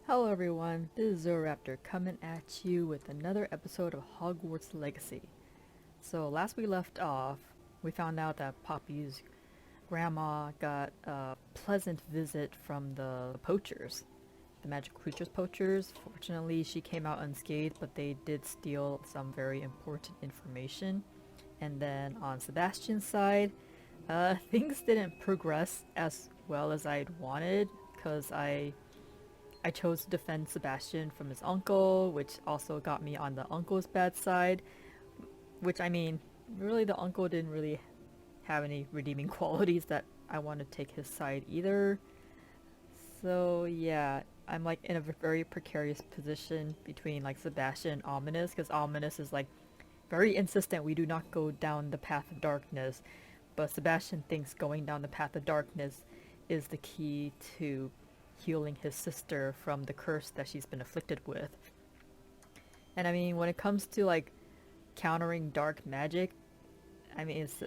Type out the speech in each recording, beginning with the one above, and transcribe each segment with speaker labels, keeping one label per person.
Speaker 1: Hello everyone, this is Zoraptor coming at you with another episode of Hogwarts Legacy. So last we left off, we found out that Poppy's grandma got a pleasant visit from the poachers, the magic creatures poachers. Fortunately, she came out unscathed, but they did steal some very important information. And then on Sebastian's side, things didn't progress as well as I'd wanted, because I chose to defend Sebastian from his uncle, which also got me on the uncle's bad side. Which, I mean, really the uncle didn't really have any redeeming qualities that I want to take his side either. So yeah, I'm like in a very precarious position between like Sebastian and Ominous, because Ominous is like very insistent we do not go down the path of darkness, but Sebastian thinks going down the path of darkness is the key to healing his sister from the curse that she's been afflicted with. And I mean, when it comes to like countering dark magic, I mean, as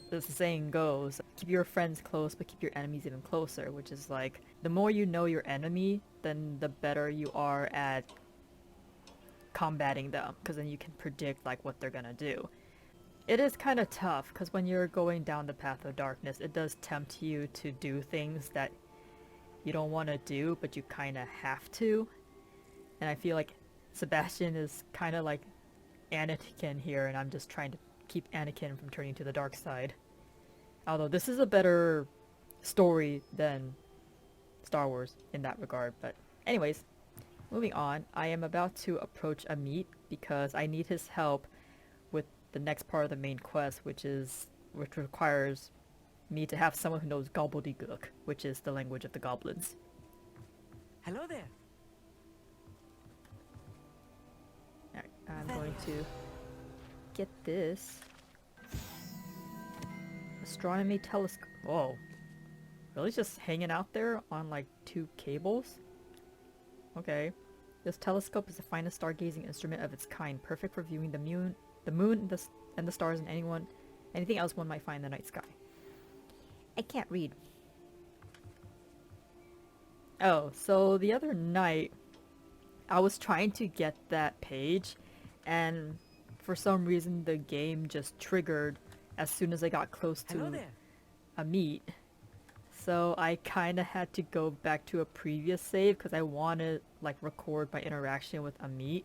Speaker 1: the saying goes, keep your friends close, but keep your enemies even closer, which is like, the more you know your enemy, then the better you are at combating them, because then you can predict like what they're gonna do. It is kind of tough, because when you're going down the path of darkness, it does tempt you to do things that you don't want to do, but you kind of have to. And I feel like Sebastian is kind of like Anakin here, and I'm just trying to keep Anakin from turning to the dark side. Although this is a better story than Star Wars in that regard. But anyways, moving on, I am about to approach Amit because I need his help with the next part of the main quest, which requires me to have someone who knows gobbledygook, which is the language of the goblins.
Speaker 2: Hello there.
Speaker 1: Alright, I'm going to get this astronomy telescope. Whoa. Really just hanging out there on like two cables? Okay. This telescope is the finest stargazing instrument of its kind, perfect for viewing the moon, and the stars, and anything else one might find in the night sky. I can't read. Oh, so the other night, I was trying to get that page, and for some reason the game just triggered as soon as I got close
Speaker 2: Hello
Speaker 1: to
Speaker 2: there.
Speaker 1: a meet. So I kind of had to go back to a previous save because I want to like record my interaction with Amit.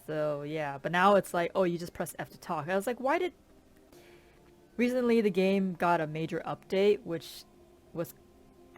Speaker 1: So yeah, but now it's like, oh, you just press F to talk. I was like, why did... Recently the game got a major update, which was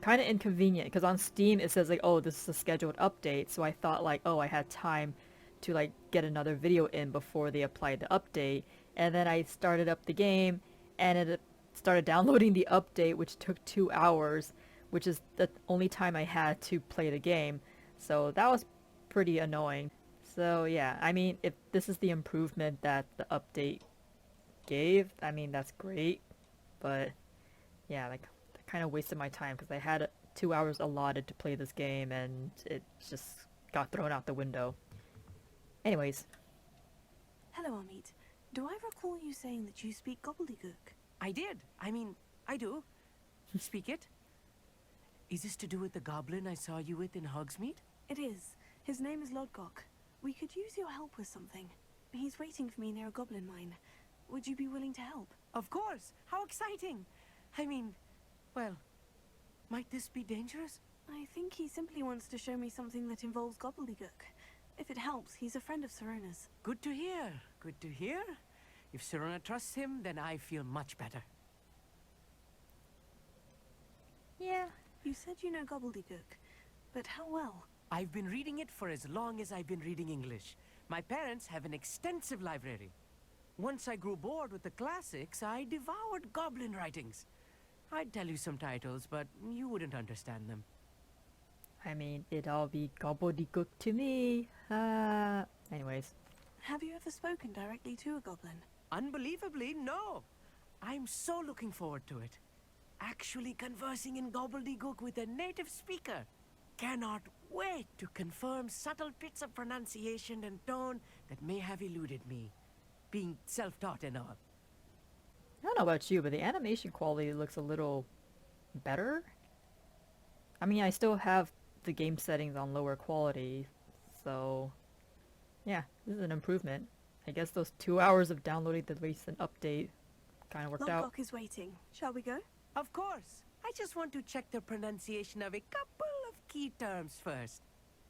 Speaker 1: kind of inconvenient because on Steam it says like, oh, this is a scheduled update. So I thought like, oh, I had time to like get another video in before they applied the update. And then I started up the game and it started downloading the update, which took 2 hours, which is the only time I had to play the game. So that was pretty annoying. So yeah, I mean, if this is the improvement that the update gave, I mean, that's great. But yeah, like, that kind of wasted my time because I had 2 hours allotted to play this game and it just got thrown out the window. Anyways,
Speaker 3: Hello, Amit. Do I recall you saying that you speak gobbledygook?
Speaker 2: I did. I do. Speak it. Is this to do with the goblin I saw you with in Hogsmeade?
Speaker 3: It is. His name is Lodgok. We could use your help with something. He's waiting for me near a goblin mine. Would you be willing to help?
Speaker 2: Of course. How exciting. Well, might this be dangerous?
Speaker 3: I think he simply wants to show me something that involves gobbledygook. If it helps, he's a friend of Serena's.
Speaker 2: Good to hear. Good to hear. If Serena trusts him, then I feel much better.
Speaker 1: yeah.
Speaker 3: You said you know gobbledygook, but how well?
Speaker 2: I've been reading it for as long as I've been reading English. My parents have an extensive library. Once I grew bored with the classics, I devoured goblin writings. I'd tell you some titles, but you wouldn't understand them.
Speaker 1: I mean, it'd all be gobbledygook to me. Anyways.
Speaker 3: Have you ever spoken directly to a goblin?
Speaker 2: Unbelievably, no. I'm so looking forward to it. Actually conversing in gobbledygook with a native speaker. Cannot wait to confirm subtle bits of pronunciation and tone that may have eluded me, being self-taught and all.
Speaker 1: I don't know about you, but the animation quality looks a little better. I mean, I still have the game settings on lower quality. So, yeah, this is an improvement. I guess those 2 hours of downloading the recent update kind of worked out.
Speaker 3: Lodgok is waiting. Shall we go?
Speaker 2: Of course. I just want to check the pronunciation of a couple of key terms first.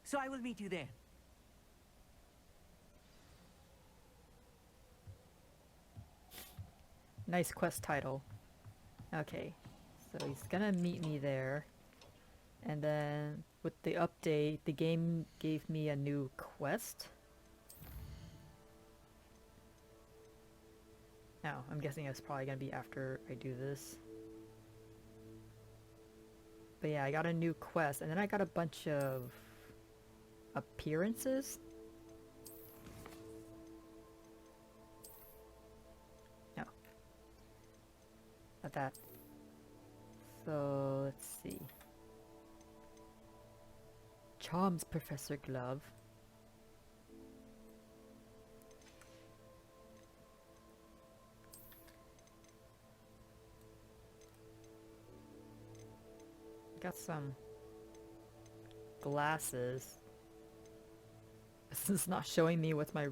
Speaker 2: So I will meet you there.
Speaker 1: Nice quest title. Okay, so he's gonna meet me there. And then with the update, the game gave me a new quest. Now, I'm guessing it's probably gonna be after I do this. But yeah, I got a new quest, and then I got a bunch of appearances. No. Not that. So, let's see. Charms, Professor Glove. Got some glasses. This is not showing me what's my I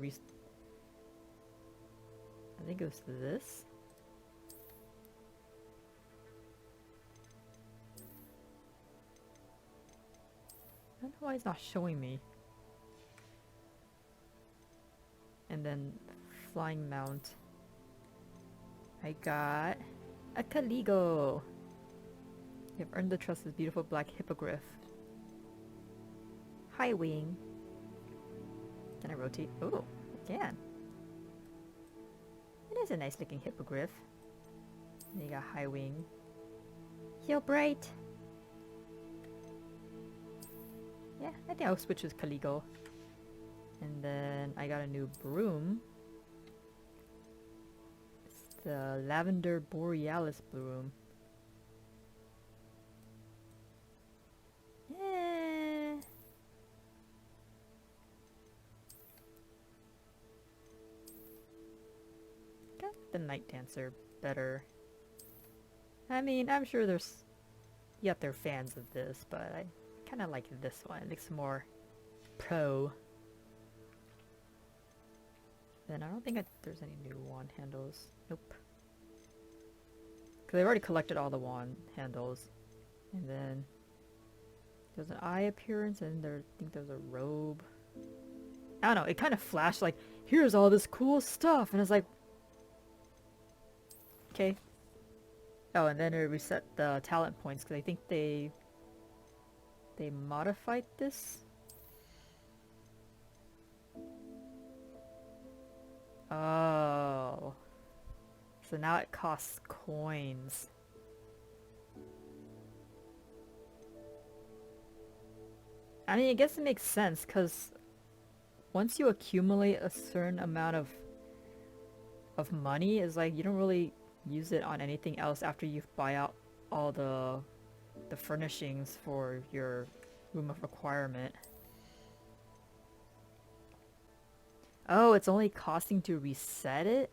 Speaker 1: think it was this. I don't know why it's not showing me. And then flying mount. I got a Caligo. You have earned the trust of this beautiful black hippogriff. High wing. Can I rotate? Oh, I can. It is a nice looking hippogriff. And you got high wing. Heal bright. Yeah, I think I'll switch with Caligo. And then I got a new broom. It's the Lavender Borealis broom. Yeah. Got the Night Dancer better. I mean, I'm sure there's yet they're fans of this, but I kind of like this one. It looks more pro. Then I don't think there's any new wand handles. Nope. Because I've already collected all the wand handles. And then there's an eye appearance, and I think there's a robe. I don't know, it kind of flashed like, here's all this cool stuff, and it's like, okay. Oh, and then it reset the talent points, because I think they modified this. Oh. So now it costs coins. I mean, I guess it makes sense, because once you accumulate a certain amount of money, it's like you don't really use it on anything else after you buy out all the furnishings for your room of requirement. Oh, it's only costing to reset it?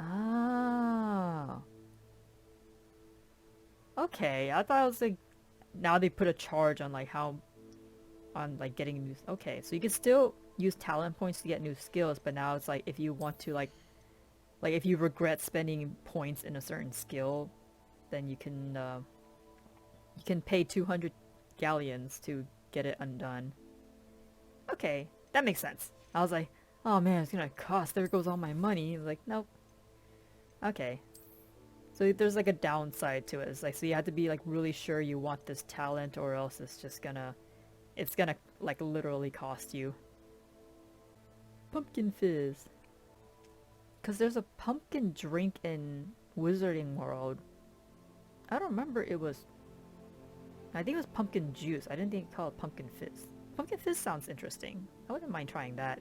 Speaker 1: Oh. Okay, I thought it was like, now they put a charge on like how, on like getting new, okay, so you can still use talent points to get new skills, but now it's like if you want to like if you regret spending points in a certain skill, then you can pay 200 galleons to get it undone. Okay, that makes sense. I was like, oh man, it's gonna cost, there goes all my money. I was like, nope. Okay. So there's like a downside to it. It's like, so you have to be like really sure you want this talent, or else it's gonna like literally cost you. Pumpkin fizz. Cause there's a pumpkin drink in Wizarding World. I don't remember it was. I think it was pumpkin juice. I didn't think it called pumpkin fizz. Pumpkin fizz sounds interesting. I wouldn't mind trying that.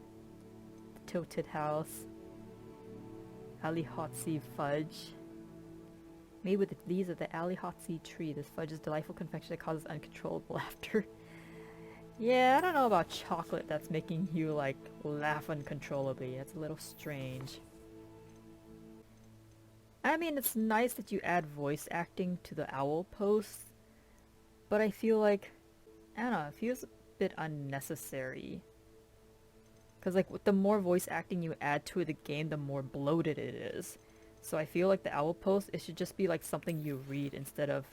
Speaker 1: The Tilted House. Alihatsi fudge. Made with the leaves of the Alihatsi tree, this fudge is delightful confection that causes uncontrollable laughter. Yeah, I don't know about chocolate that's making you like laugh uncontrollably. It's a little strange. I mean, it's nice that you add voice acting to the owl posts, but I feel like, I don't know, it feels a bit unnecessary. Because, like, with the more voice acting you add to the game, the more bloated it is. So I feel like the owl post, it should just be like something you read instead of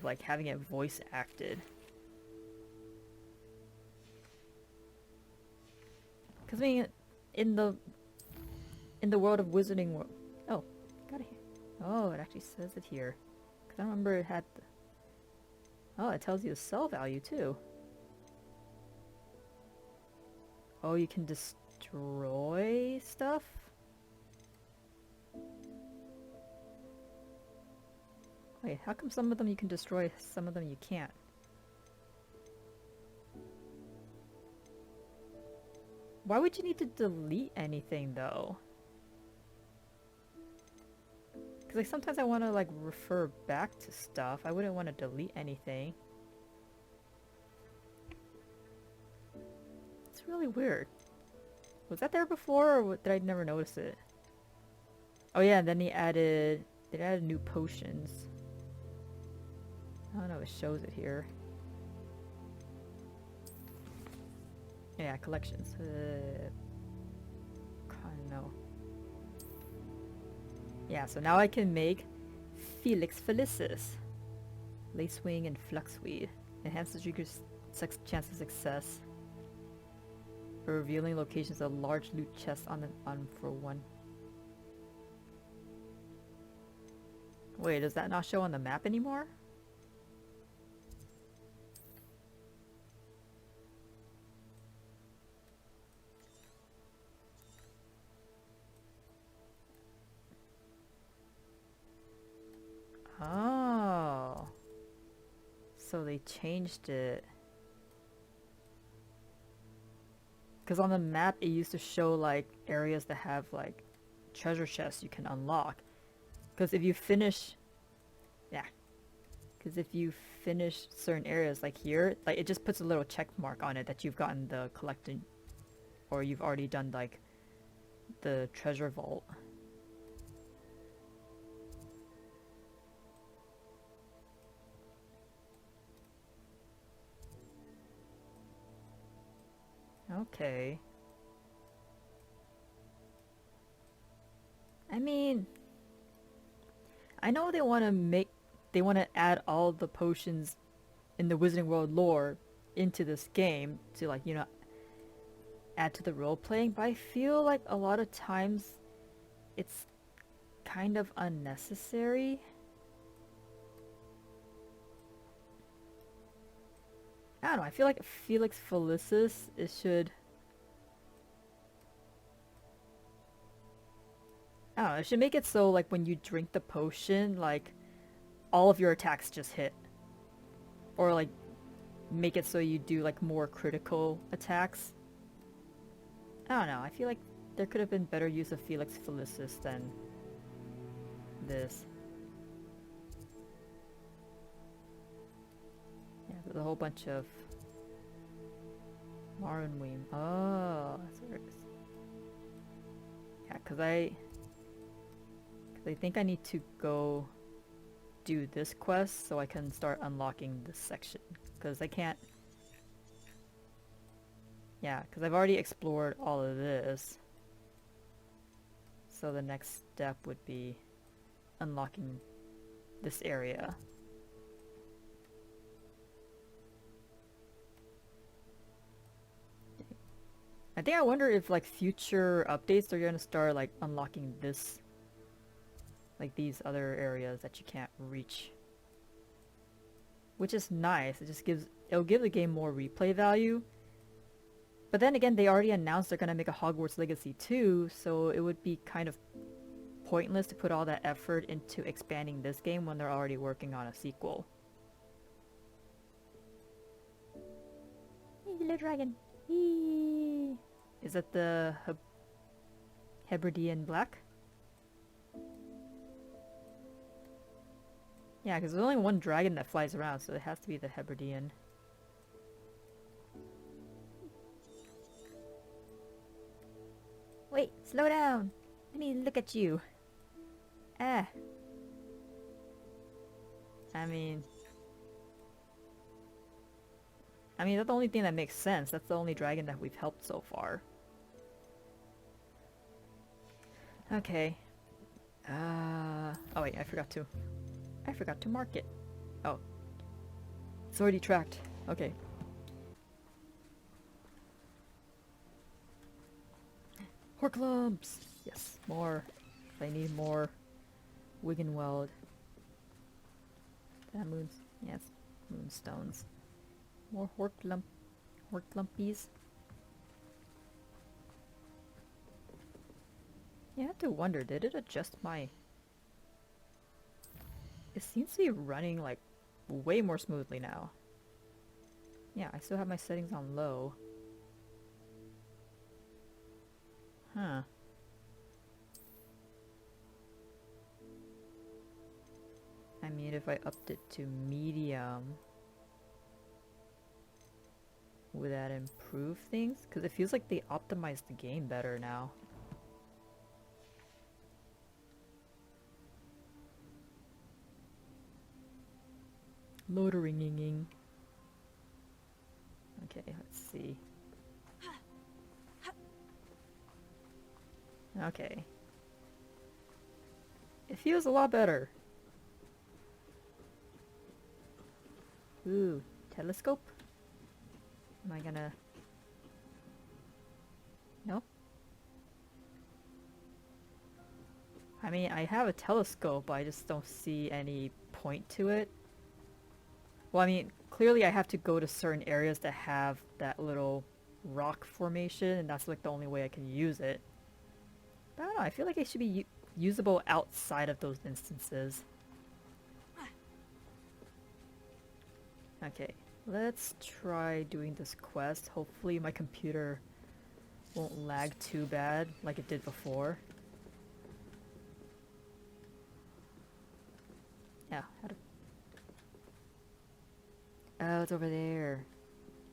Speaker 1: like having it voice acted. Because I mean, in the in the world of Wizarding World, oh, got it here. Oh, it actually says it here. Because I remember it had. Oh, it tells you the sell value too. Oh, you can destroy stuff? Wait, how come some of them you can destroy, some of them you can't? Why would you need to delete anything though? Because like sometimes I want to like refer back to stuff. I wouldn't want to delete anything. It's really weird. Was that there before, or did I never notice it? Oh yeah, and then they added new potions. I don't know, it shows it here. Yeah, collections. No. Yeah, so now I can make Felix Felicis. Lacewing and Fluxweed. Enhances Trigger's chance of success. For revealing locations of large loot chests on for one. Wait, does that not show on the map anymore? Oh. So they changed it. Because on the map it used to show like areas that have like treasure chests you can unlock. Because if you finish... Yeah. Because if you finish certain areas like here, like it just puts a little check mark on it that you've gotten the collecting... Or you've already done like the treasure vault. Okay. I mean, I know they want to add all the potions in the Wizarding World lore into this game to like, you know, add to the role playing, but I feel like a lot of times it's kind of unnecessary. I don't know, I feel like Felix Felicis, it should... I don't know, it should make it so like when you drink the potion, like all of your attacks just hit. Or like make it so you do like more critical attacks. I don't know, I feel like there could have been better use of Felix Felicis than this. Yeah, there's a whole bunch of Marunweem. Oh, that's where it is. Yeah, cause I think I need to go do this quest so I can start unlocking this section. Cause I can't... Yeah, cause I've already explored all of this. So the next step would be unlocking this area. I wonder if like future updates they're gonna start like unlocking this, like these other areas that you can't reach. Which is nice. It'll give the game more replay value. But then again, they already announced they're gonna make a Hogwarts Legacy 2, so it would be kind of pointless to put all that effort into expanding this game when they're already working on a sequel. Hey, little dragon. Eee. Is that the Hebridean Black? Yeah, because there's only one dragon that flies around, so it has to be the Hebridean. Wait, slow down! Let me look at you. Ah. I mean, that's the only thing that makes sense. That's the only dragon that we've helped so far. Okay. Oh wait, I forgot to mark it. Oh. It's already tracked. Okay. Horklumps! Yes, more. I need more Wiggenweld. Moons. Yes, moonstones. More Horklumpies. Yeah, I have to wonder, did it adjust my... It seems to be running like way more smoothly now. Yeah, I still have my settings on low. Huh. I mean, if I upped it to medium, would that improve things? Because it feels like they optimized the game better now. Loadering. Okay, let's see. Okay. It feels a lot better. Ooh, telescope? Am I gonna... No? I mean, I have a telescope, but I just don't see any point to it. Well, I mean, clearly I have to go to certain areas that have that little rock formation, and that's like the only way I can use it. But I don't know, I feel like it should be usable outside of those instances. Okay, let's try doing this quest. Hopefully my computer won't lag too bad like it did before. Yeah, how to... Oh, it's over there.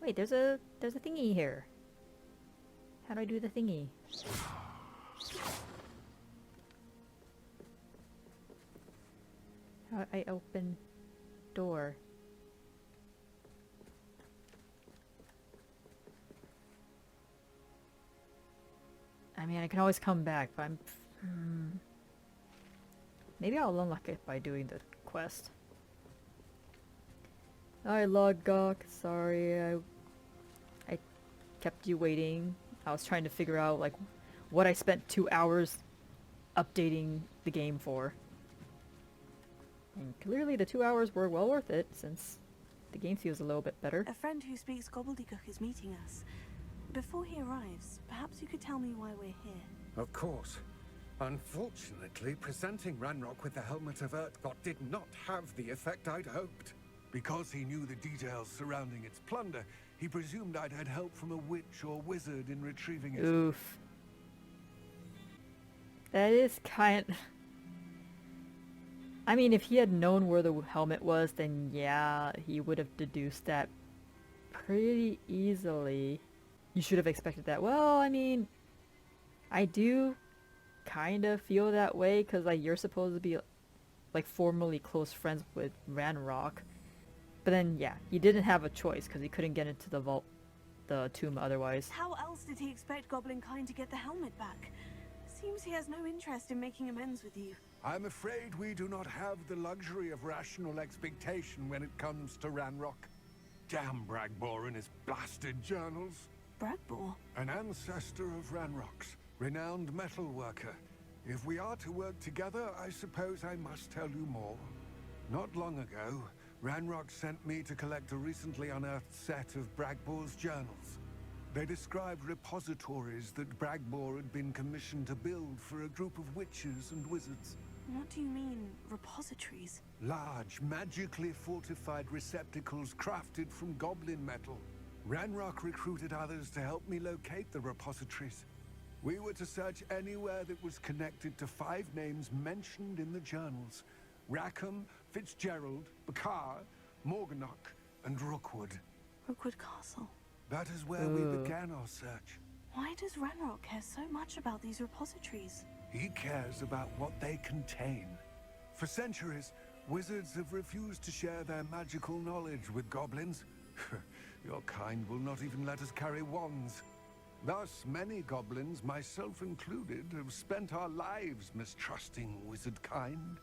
Speaker 1: Wait, there's a thingy here. How do I do the thingy? How do I open door? I mean, I can always come back, but I'm... Maybe I'll unlock it by doing the quest. Hi, Lodgok. Sorry, I kept you waiting. I was trying to figure out, like, what I spent 2 hours updating the game for. And clearly the 2 hours were well worth it, since the game feels a little bit better.
Speaker 3: A friend who speaks gobbledygook is meeting us. Before he arrives, perhaps you could tell me why we're here.
Speaker 4: Of course. Unfortunately, presenting Ranrock with the Helmet of Urtkot did not have the effect I'd hoped. Because he knew the details surrounding its plunder, he presumed I'd had help from a witch or wizard in retrieving it.
Speaker 1: Oof. That is kind... I mean, if he had known where the helmet was, then yeah, he would have deduced that pretty easily. You should have expected that. Well, I mean, I do kind of feel that way, because, like, you're supposed to be, like, formally close friends with Ranrock. But then, yeah, he didn't have a choice, because he couldn't get into the vault, the tomb otherwise.
Speaker 3: How else did he expect Goblinkind to get the helmet back? Seems he has no interest in making amends with you.
Speaker 4: I'm afraid we do not have the luxury of rational expectation when it comes to Ranrock. Damn Bragbor and his blasted journals.
Speaker 3: Bragbor?
Speaker 4: An ancestor of Ranrock's, renowned metal worker. If we are to work together, I suppose I must tell you more. Not long ago, Ranrock sent me to collect a recently unearthed set of Bragbor's journals. They described repositories that Bragbor had been commissioned to build for a group of witches and wizards.
Speaker 3: What do you mean, repositories?
Speaker 4: Large, magically fortified receptacles crafted from goblin metal. Ranrock recruited others to help me locate the repositories. We were to search anywhere that was connected to 5 names mentioned in the journals. Rackham, Fitzgerald, Bakar, Morganach, and Rookwood.
Speaker 3: Rookwood Castle.
Speaker 4: That is where we began our search.
Speaker 3: Why does Ranrock care so much about these repositories?
Speaker 4: He cares about what they contain. For centuries, Wizards have refused to share their magical knowledge with goblins. Your kind will not even let us carry wands. Thus, many goblins, myself included, have spent our lives mistrusting wizard kind.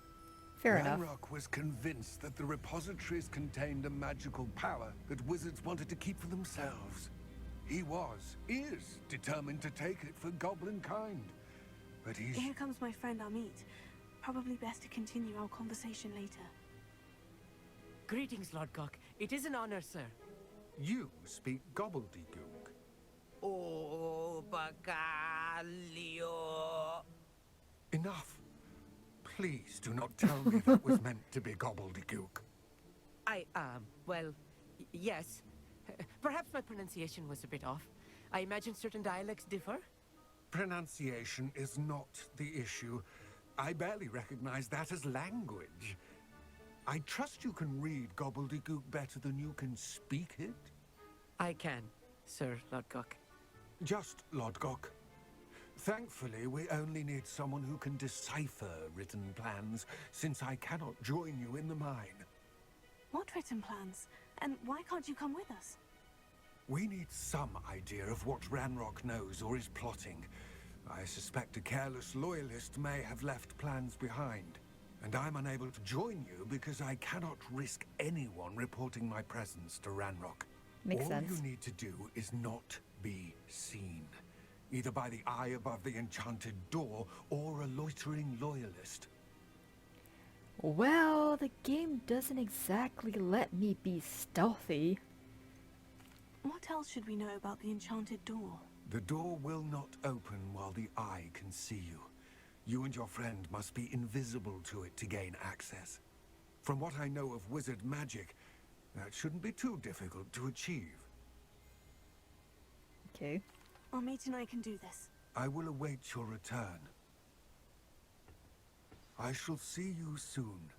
Speaker 1: Fair enough.
Speaker 4: Ranrock was convinced that the repositories contained a magical power that wizards wanted to keep for themselves. He is determined to take it for goblin kind. But he's...
Speaker 3: Here comes my friend Amit. Probably best to continue our conversation later.
Speaker 2: Greetings, Lodgok. It is an honor, sir.
Speaker 4: You speak gobbledygook.
Speaker 2: Oh, Bacalio.
Speaker 4: Enough. Please do not tell me that was meant to be gobbledygook.
Speaker 2: Well, yes. Perhaps my pronunciation was a bit off. I imagine certain dialects differ.
Speaker 4: Pronunciation is not the issue. I barely recognize that as language. I trust you can read gobbledygook better than you can speak it?
Speaker 2: I can, Sir Lodgok.
Speaker 4: Just Lodgok. Thankfully, we only need someone who can decipher written plans, since I cannot join you in the mine.
Speaker 3: What written plans? And why can't you come with us?
Speaker 4: We need some idea of what Ranrock knows or is plotting. I suspect a careless loyalist may have left plans behind. And I'm unable to join you because I cannot risk anyone reporting my presence to Ranrock.
Speaker 1: Makes
Speaker 4: All
Speaker 1: sense.
Speaker 4: you need to do is not be seen. Either by the eye above the enchanted door or a loitering loyalist.
Speaker 1: Well, the game doesn't exactly let me be stealthy.
Speaker 3: What else should we know about the enchanted door?
Speaker 4: The door will not open while the eye can see you. You and your friend must be invisible to it to gain access. From what I know of wizard magic, that shouldn't be too difficult to achieve.
Speaker 1: Okay.
Speaker 3: Amit and I can do this.
Speaker 4: I will await your return. I shall see you soon.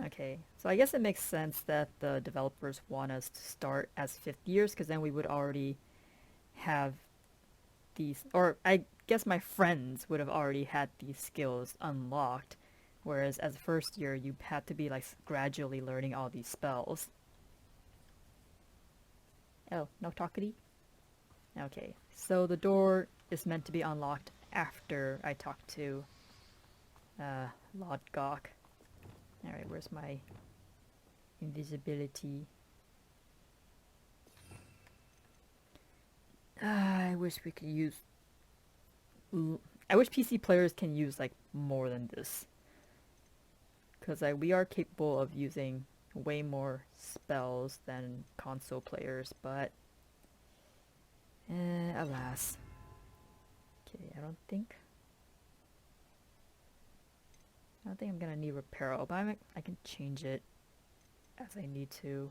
Speaker 1: Okay, so I guess it makes sense that the developers want us to start as 5th years, because then we would already have these, or I guess my friends would have already had these skills unlocked, whereas as first year you had to be like gradually learning all these spells. Oh, no talkity? Okay, so the door is meant to be unlocked after I talk to Lodgok. Alright, where's my invisibility? I wish we could use... I wish PC players can use, like, more than this. Because we are capable of using way more spells than console players, but... alas. Okay, I don't think I'm gonna need Reparo, but I can change it as I need to.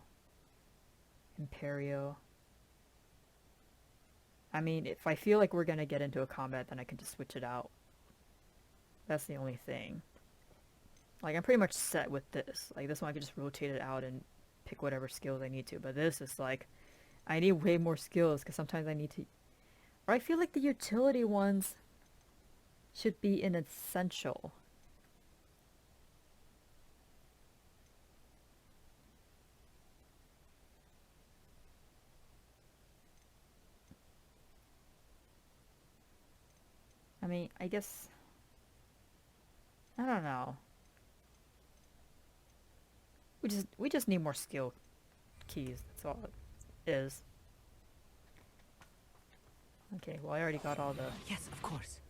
Speaker 1: Imperio. I mean, if I feel like we're gonna get into a combat, then I can just switch it out. That's the only thing. Like, I'm pretty much set with this. Like, this one I can just rotate it out and pick whatever skills I need to. But this is like, I need way more skills, because sometimes I need to... Or I feel like the utility ones should be an essential. I mean, I guess... I don't know. We just need more skill keys. That's all it is. Okay, well I already got all the
Speaker 2: Yes, of course.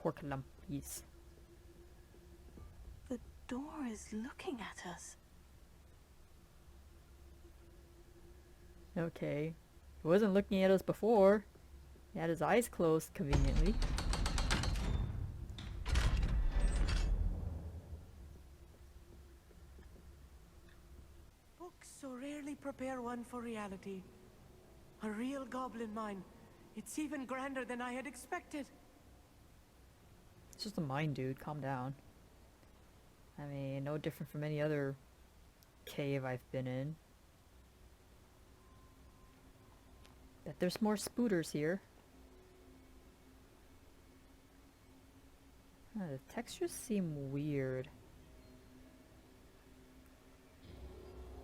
Speaker 1: Horklumpies.
Speaker 3: The door is looking at us.
Speaker 1: Okay. He wasn't looking at us before. He had his eyes closed conveniently.
Speaker 2: Books so rarely prepare one for reality. A real goblin mine. It's even grander than I had expected.
Speaker 1: It's just a mine, dude. Calm down. I mean, no different from any other cave I've been in. Bet there's more spooters here. The textures seem weird.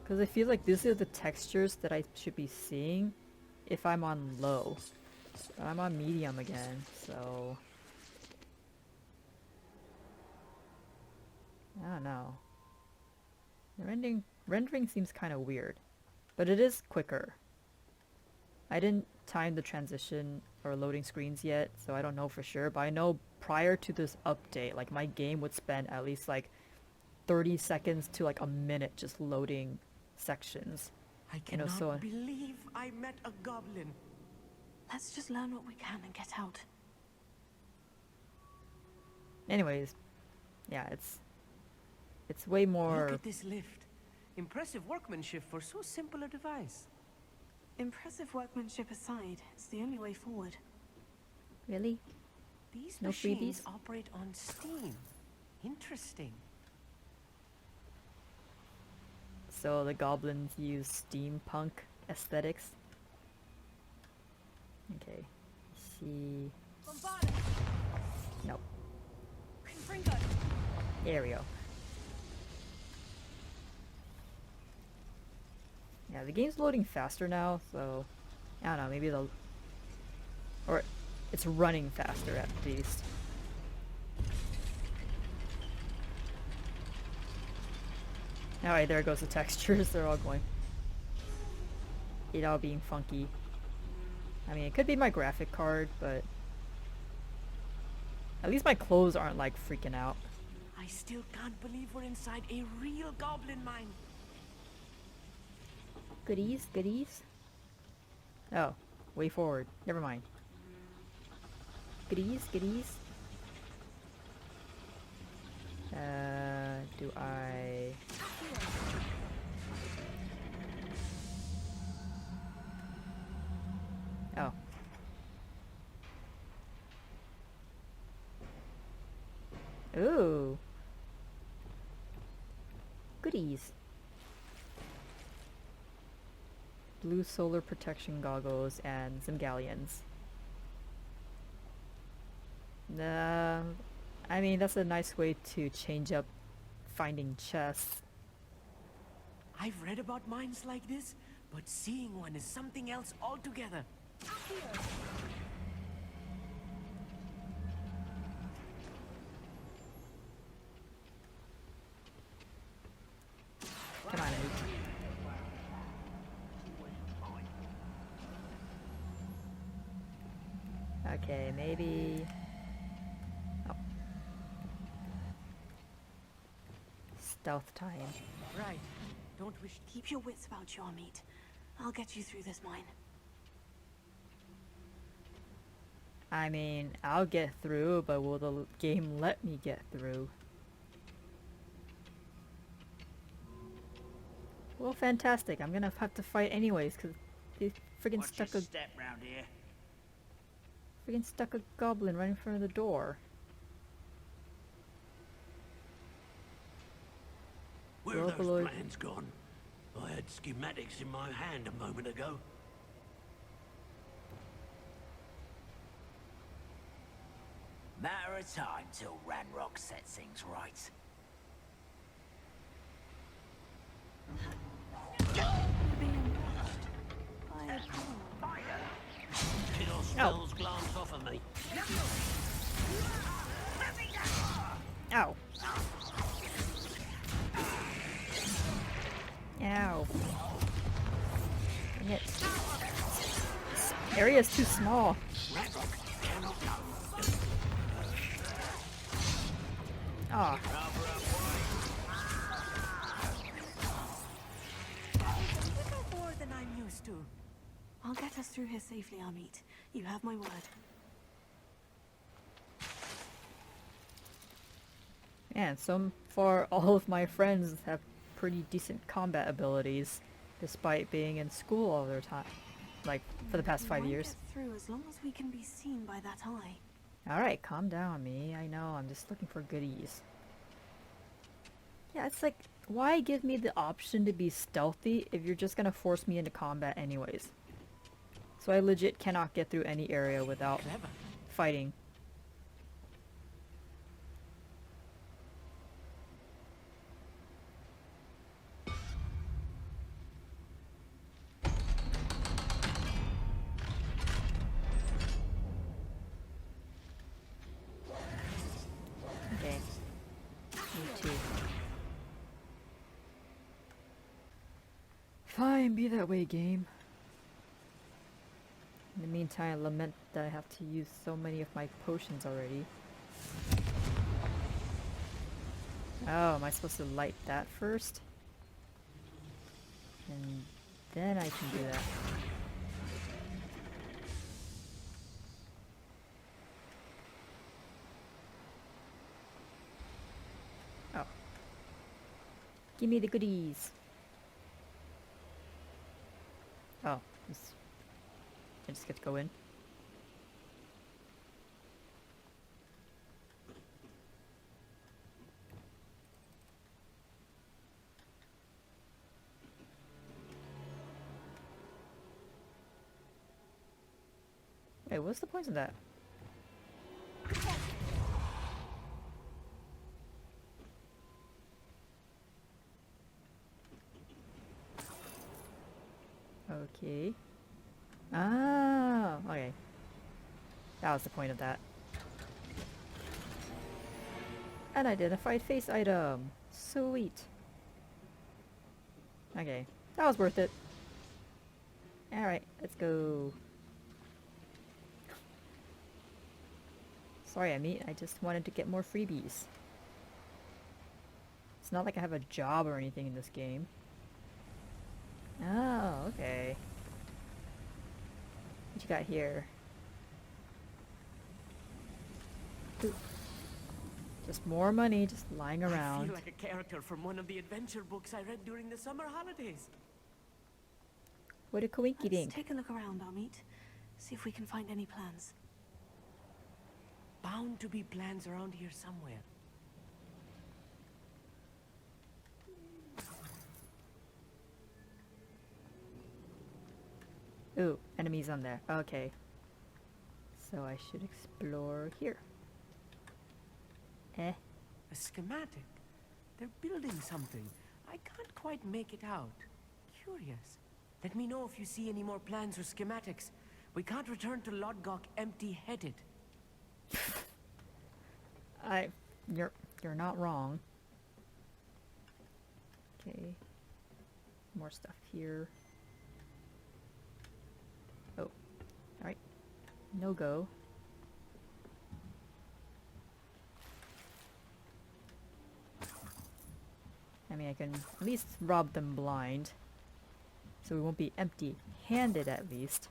Speaker 1: Because I feel like these are the textures that I should be seeing if I'm on low. But I'm on medium again, so... I don't know. The rendering seems kind of weird. But it is quicker. I didn't time the transition or loading screens yet, so I don't know for sure. But I know prior to this update, like my game would spend at least like 30 seconds to like a minute just loading sections.
Speaker 2: I
Speaker 1: You know,
Speaker 2: cannot
Speaker 1: so
Speaker 2: believe I met a goblin.
Speaker 3: Let's just learn what we can and get out.
Speaker 1: anyways, yeah, it's way more.
Speaker 2: Look at this lift. Impressive workmanship for so simple a device.
Speaker 3: Impressive workmanship aside, it's the only way forward.
Speaker 1: Really?
Speaker 2: These
Speaker 1: No
Speaker 2: machines
Speaker 1: freebies?
Speaker 2: operate on steam. Interesting.
Speaker 1: So the goblins use steampunk aesthetics. Okay. See. Nope. There we go. Yeah, the game's loading faster now, so I don't know, maybe they'll, or it's running faster at least. Alright, there goes the textures, they're all going. It all being funky. I mean, it could be my graphic card, but at least my clothes aren't like freaking out.
Speaker 2: I still can't believe we're inside a real goblin mine.
Speaker 1: Goodies, goodies. Oh, way forward. Never mind. Goodies, goodies. Do I... Oh. Ooh. Goodies. Blue solar protection goggles and some galleons. I mean, that's a nice way to change up finding chests.
Speaker 2: I've read about mines like this, but seeing one is something else altogether.
Speaker 1: Come on, Luke. Okay, maybe... Oh. Stealth time.
Speaker 2: Right. Don't wish.
Speaker 3: Keep your wits about you, Amit. I'll get you through this mine.
Speaker 1: I mean, I'll get through, but will the game let me get through? Well, fantastic. I'm gonna have to fight anyways, because they friggin' stuck a
Speaker 2: step round here.
Speaker 1: goblin right in front of the door.
Speaker 5: Where are those
Speaker 1: Localoid.
Speaker 5: plans gone? I had schematics in my hand a moment ago.
Speaker 6: Matter of time till Ranrock sets things right.
Speaker 3: Being watched by a power.
Speaker 5: Chaos spells glance off of me.
Speaker 1: Ow. Ow. Dang it. This area is too small. Ah.
Speaker 2: More than I'm used to.
Speaker 3: I'll get us through here safely, Amit. You have my word.
Speaker 1: Man, so far all of my friends have pretty decent combat abilities, despite being in school all their time. Like, for the past
Speaker 3: We
Speaker 1: 5
Speaker 3: won't
Speaker 1: years.
Speaker 3: get through as long as we can be seen by that eye.
Speaker 1: Alright, calm down, me. I know, I'm just looking for goodies. Yeah, it's like, why give me the option to be stealthy if you're just gonna force me into combat anyways? So I legit cannot get through any area without
Speaker 2: Clever.
Speaker 1: fighting. Okay. Me too. Fine, be that way, game. In the meantime, I lament that I have to use so many of my potions already. Oh, am I supposed to light that first? And then I can do that. Oh. Give me the goodies. Oh, I just get to go in. Wait, what's the point of that? Okay. Oh, okay. That was the point of that. An identified face item. Sweet. Okay. That was worth it. Alright, let's go. Sorry, I just wanted to get more freebies. It's not like I have a job or anything in this game. Oh, okay. What you got here? Ooh. Just more money just lying
Speaker 2: I
Speaker 1: around.
Speaker 2: feel like a character from one of the adventure books I read during the summer holidays.
Speaker 1: What a coinky
Speaker 3: Let's
Speaker 1: dink.
Speaker 3: take a look around, Amit. See if we can find any plans.
Speaker 2: Bound to be plans around here somewhere.
Speaker 1: Ooh, enemies on there. Okay. So I should explore here. Eh.
Speaker 2: A schematic. They're building something. I can't quite make it out. Curious. Let me know if you see any more plans or schematics. We can't return to Lodgok empty-headed.
Speaker 1: You're not wrong. Okay. More stuff here. Oh. Alright. No go. I mean, I can at least rob them blind. So we won't be empty-handed at least.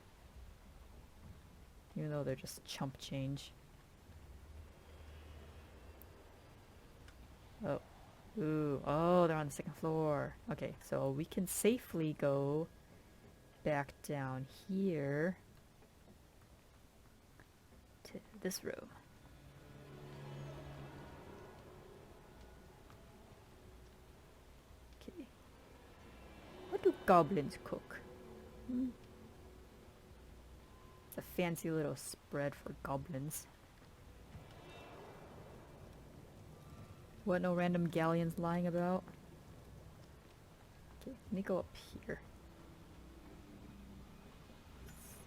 Speaker 1: Even though they're just chump change. Oh. Ooh. Oh, they're on the second floor. Okay, so we can safely go back down here to this room. Okay. What do goblins cook? It's a fancy little spread for goblins. What, no random galleons lying about? Okay, let me go up here.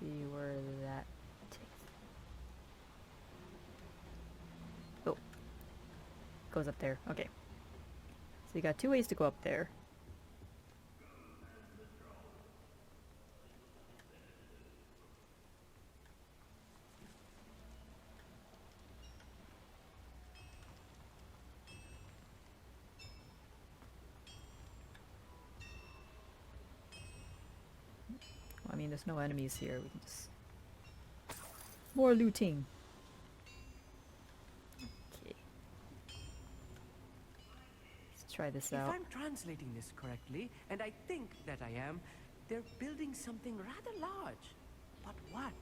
Speaker 1: See where that takes. Oh. Goes up there. Okay. So you got two ways to go up there. I mean, there's no enemies here. We can just... More looting. Okay. Let's try this
Speaker 2: If
Speaker 1: out.
Speaker 2: I'm translating this correctly, and I think that I am, they're building something rather large. But what?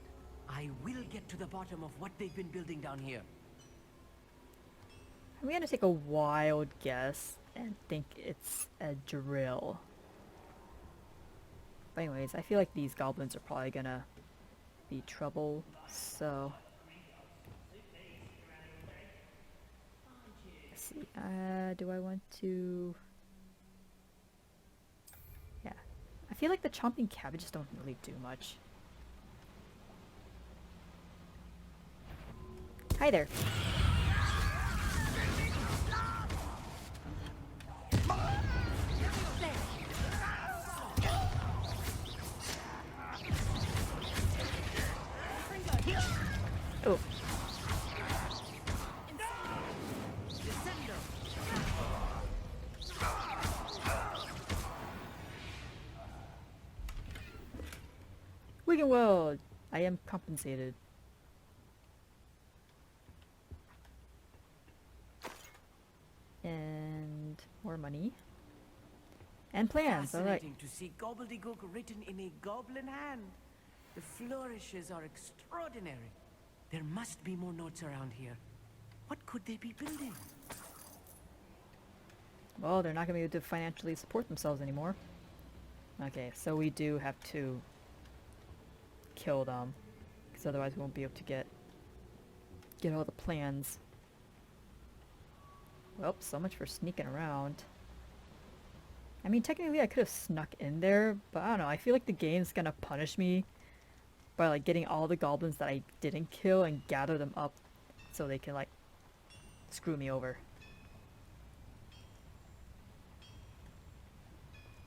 Speaker 2: I will get to the bottom of what they've been building down here.
Speaker 1: I'm gonna take a wild guess and think it's a drill. But anyways, I feel like these goblins are probably gonna be trouble, so... Let's see, do I want to... Yeah. I feel like the chomping cabbages don't really do much. Hi there. Wiggle Weld! I am compensated. And more money. And plans, alright.
Speaker 2: Fascinating to see gobbledygook written in a goblin hand. The flourishes are extraordinary. There must be more notes around here. What could they be building?
Speaker 1: Well, they're not going to be able to financially support themselves anymore. Okay, so we do have to kill them. Because otherwise we won't be able to get all the plans. Well, so much for sneaking around. I mean, technically I could have snuck in there, but I don't know. I feel like the game's gonna punish me by like getting all the goblins that I didn't kill and gather them up so they can like screw me over.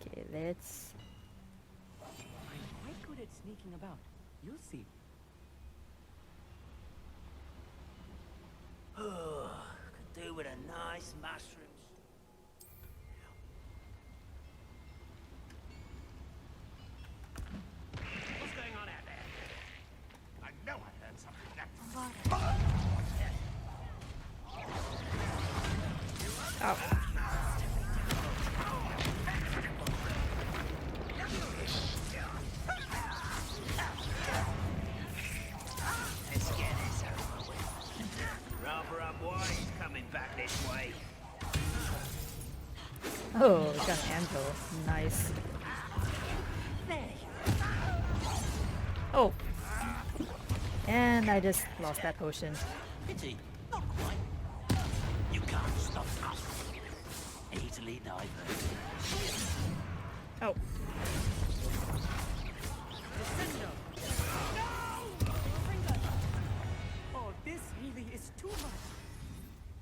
Speaker 1: Okay, let's...
Speaker 2: I'm quite good at sneaking about. You'll see.
Speaker 6: Could do with a nice mushrooms.
Speaker 5: What's going on out there? I know I heard something that...
Speaker 1: Oh.
Speaker 6: Let's get this over with. Rather unwise coming back this way.
Speaker 1: Oh, it's got an anvil. Nice. Oh. And I just lost that potion.
Speaker 6: Pity, not quite. You can't stop us. Easily diverted.
Speaker 1: Oh.
Speaker 2: Oh, this really is too much.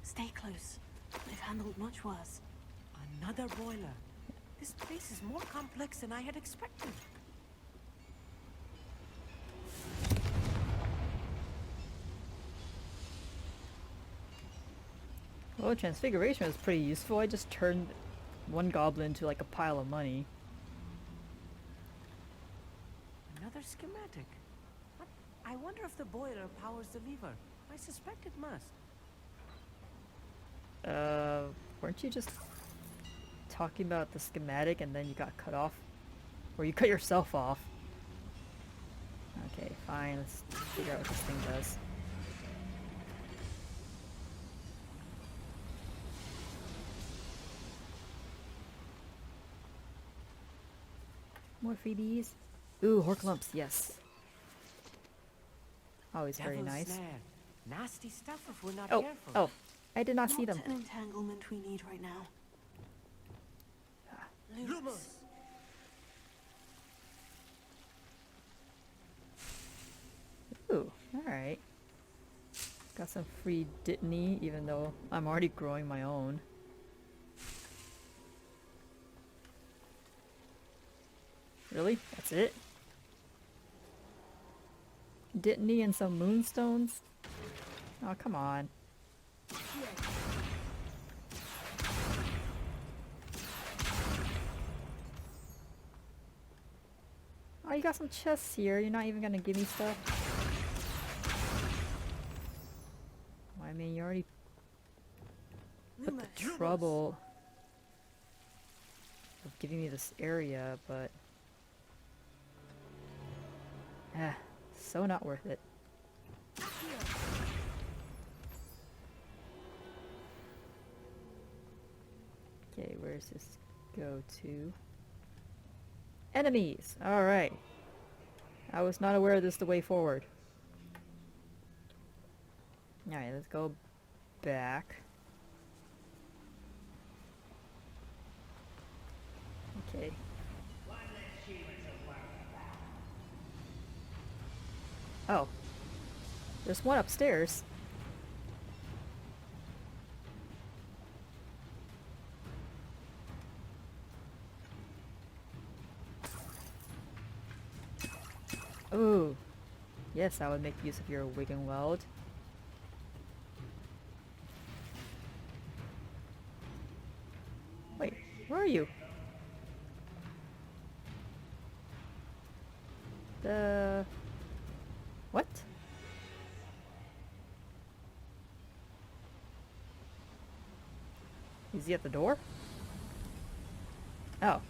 Speaker 3: Stay close. They've handled much worse.
Speaker 2: Another boiler. This place is more complex than I had expected.
Speaker 1: Well, Transfiguration was pretty useful. I just turned one goblin into like a pile of money.
Speaker 2: Another schematic. What? I wonder if the boiler powers the lever. I suspect it must.
Speaker 1: Weren't you just talking about the schematic and then you got cut off? Or you cut yourself off? Okay, fine. Let's figure out what this thing does. More freebies. Ooh, Horklumps, yes. Always very
Speaker 2: Devil's
Speaker 1: nice.
Speaker 2: snare. Nasty stuff if we're not
Speaker 1: Oh,
Speaker 2: careful.
Speaker 1: oh, I did not see them.
Speaker 3: An entanglement we need right now.
Speaker 2: Lumos.
Speaker 1: Ooh, alright. Got some free Dittany, even though I'm already growing my own. Really? That's it? Dittany and some moonstones? Oh, come on. Oh, you got some chests here. You're not even gonna give me stuff? Well, I mean, you already put the trouble of giving me this area, but... so not worth it. Okay, where's this go to? Enemies! Alright. I was not aware this is the way forward. Alright, let's go back. Okay. Oh. There's one upstairs. Ooh. Yes, I would make use of your wig and weld. Wait, where are you? The... What? Is he at the door? Oh.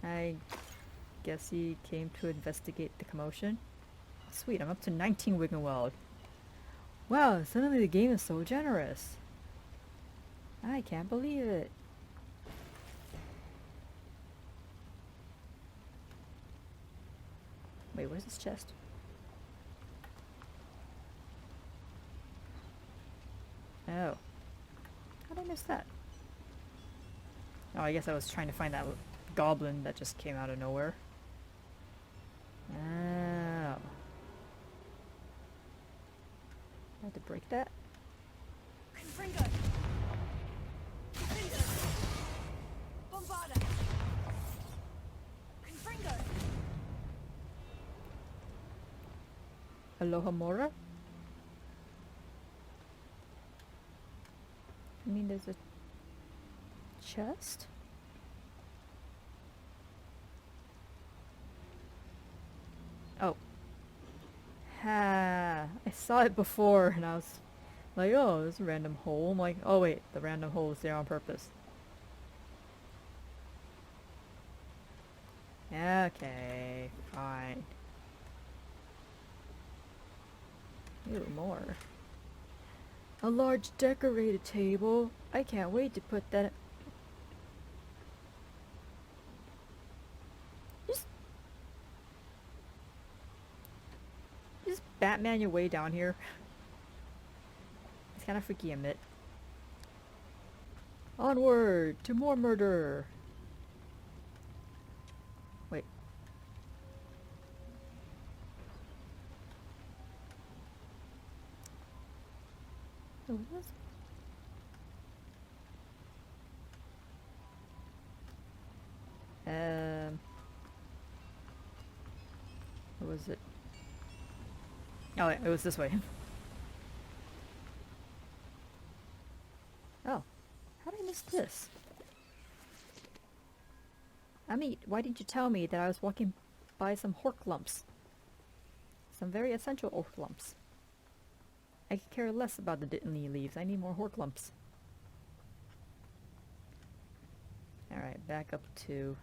Speaker 1: I guess he came to investigate the commotion. Sweet, I'm up to 19 Wiggenweld. Wow, suddenly the game is so generous. I can't believe it. Wait, where's this chest? Oh. How did I miss that? Oh, I guess I was trying to find that goblin that just came out of nowhere. Oh. I had to break that?
Speaker 3: Confringo! Confringo! Bombarda! Confringo!
Speaker 1: Aloha Mora? I mean, there's a chest? Oh. Ha! I saw it before and I was like, oh, there's a random hole. I'm like, oh wait, the random hole is there on purpose. Okay, fine. Ew, more. A large decorated table. I can't wait to put that. Just Batman your way down here. It's kind of freaky, admit. Onward to more murder. Wait. Oh, what was what was it? Oh, it was this way. Oh, how did I miss this? I mean, why didn't you tell me that I was walking by some hork lumps? Some very essential hork lumps. I could care less about the Dittany leaves. I need more hork lumps. Alright, back up to...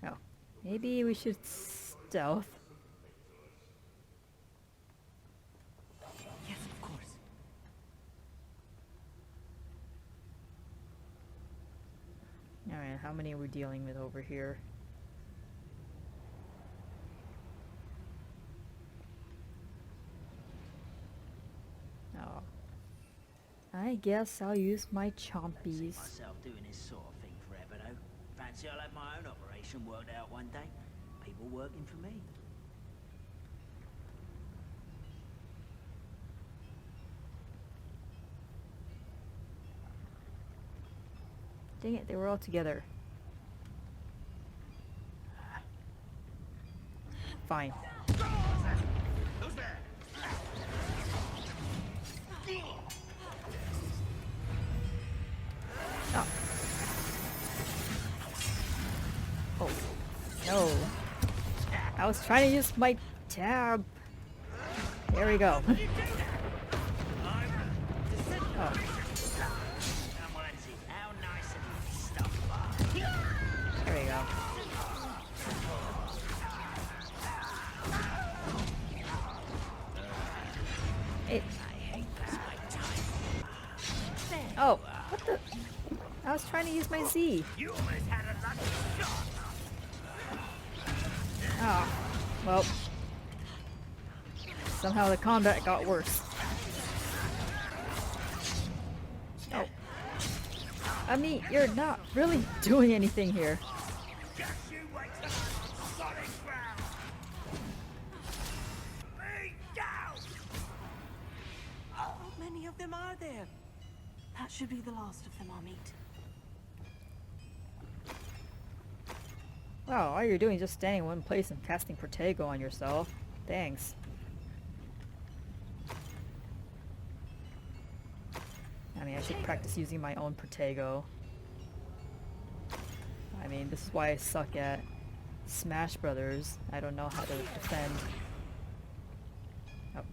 Speaker 1: Oh, maybe we should stealth.
Speaker 2: Yes, of course.
Speaker 1: Alright, how many are we dealing with over here? Oh. I guess I'll use my
Speaker 6: See
Speaker 1: chompies.
Speaker 6: myself doing this sort of thing forever, though. Fancy I'll have my own operation worked out one day. People working for me.
Speaker 1: Dang it, they were all together. Fine.
Speaker 5: Who's there?
Speaker 1: Oh. Oh. No. I was trying to use my tab. There we go. Oh.
Speaker 6: Come on, see how nice of you to stop by.
Speaker 1: There we go. It. Oh, what the? I was trying to use my Z.
Speaker 6: You almost had a lucky shot.
Speaker 1: Oh, well. Somehow the combat got worse. Oh. I mean, you're not really doing anything here.
Speaker 6: Just you wait till I'm solid ground. Be down.
Speaker 2: How many of them are there?
Speaker 3: That should be the last of them, I'll meet.
Speaker 1: Wow, all you're doing is just standing in one place and casting Protego on yourself. Thanks. I mean, I should practice using my own Protego. I mean, this is why I suck at Smash Brothers. I don't know how to defend. Oh.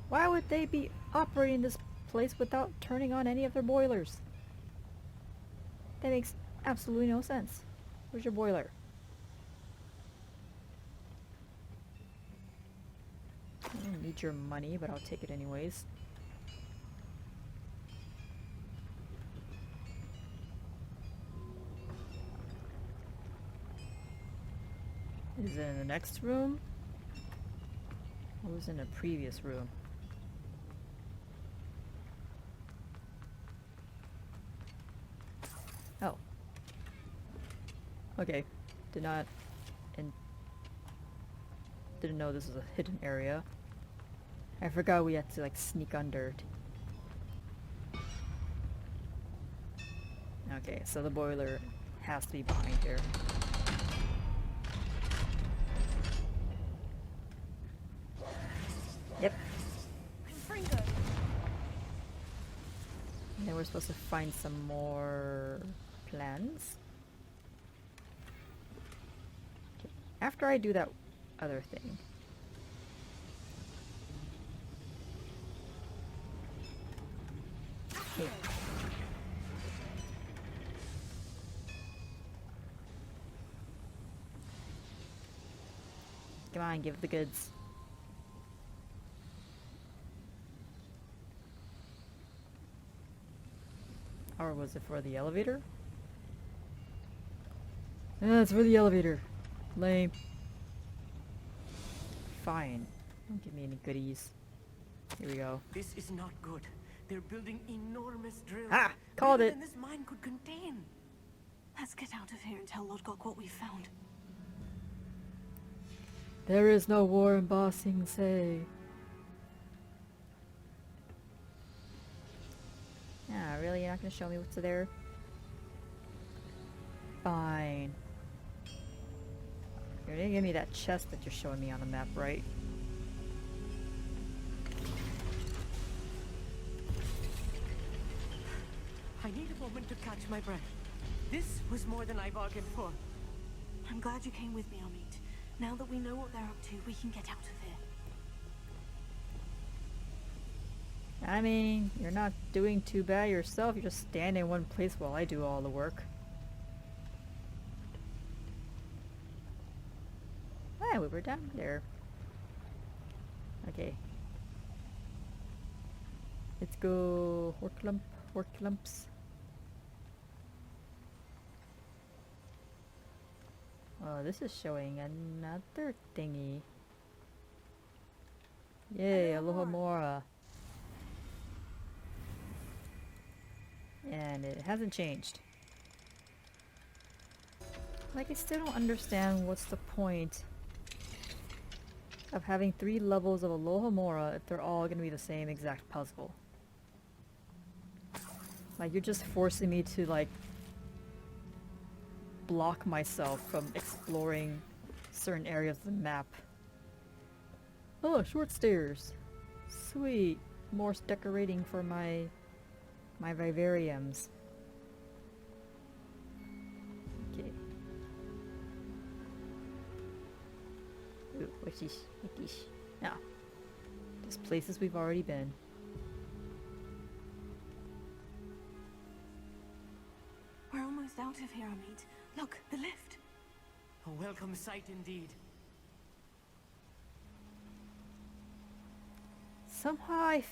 Speaker 1: Why would they be operating this place without turning on any of their boilers? That makes absolutely no sense. Where's your boiler? I don't need your money, but I'll take it anyways. Is it in the next room? Or was it in a previous room? Oh. Okay. Didn't know this was a hidden area. I forgot we had to like sneak under. Okay, so the boiler has to be behind here. Yep.
Speaker 3: Fringo.
Speaker 1: And then we're supposed to find some more plans. Okay. After I do that other thing. Okay. Come on, give the goods. Or was it for the elevator? It's for the elevator. Lame. Fine. Don't give me any goodies. Here we go.
Speaker 2: This is not good. They're building enormous drills.
Speaker 1: Ah! Called
Speaker 2: bigger
Speaker 1: it!
Speaker 2: than this mine could contain.
Speaker 3: Let's get out of here and tell Lodgok what we found.
Speaker 1: There is no war in Ba Sing Se. Ah, really? You're not gonna show me what's there? Fine. You're gonna give me that chest that you're showing me on the map, right?
Speaker 2: I need a moment to catch my breath. This was more than I bargained for.
Speaker 3: I'm glad you came with me, Amit. Now that we know what they're up to, we can get out of here.
Speaker 1: I mean, you're not doing too bad yourself. You just stand in one place while I do all the work. Ah, we were down there. Okay. Let's go. Work lumps. Oh, this is showing another thingy. Yay, Aloha Mora. And it hasn't changed. Like, I still don't understand what's the point of having 3 levels of Aloha Mora if they're all gonna be the same exact puzzle. Like, you're just forcing me to, like, block myself from exploring certain areas of the map. Oh, short stairs. Sweet. More decorating for my vivariums. Okay. Ooh, what's this? What's this? No. Just places we've already been.
Speaker 3: We're almost out of here, Amit. Look, the lift.
Speaker 2: A welcome sight indeed.
Speaker 1: Somehow I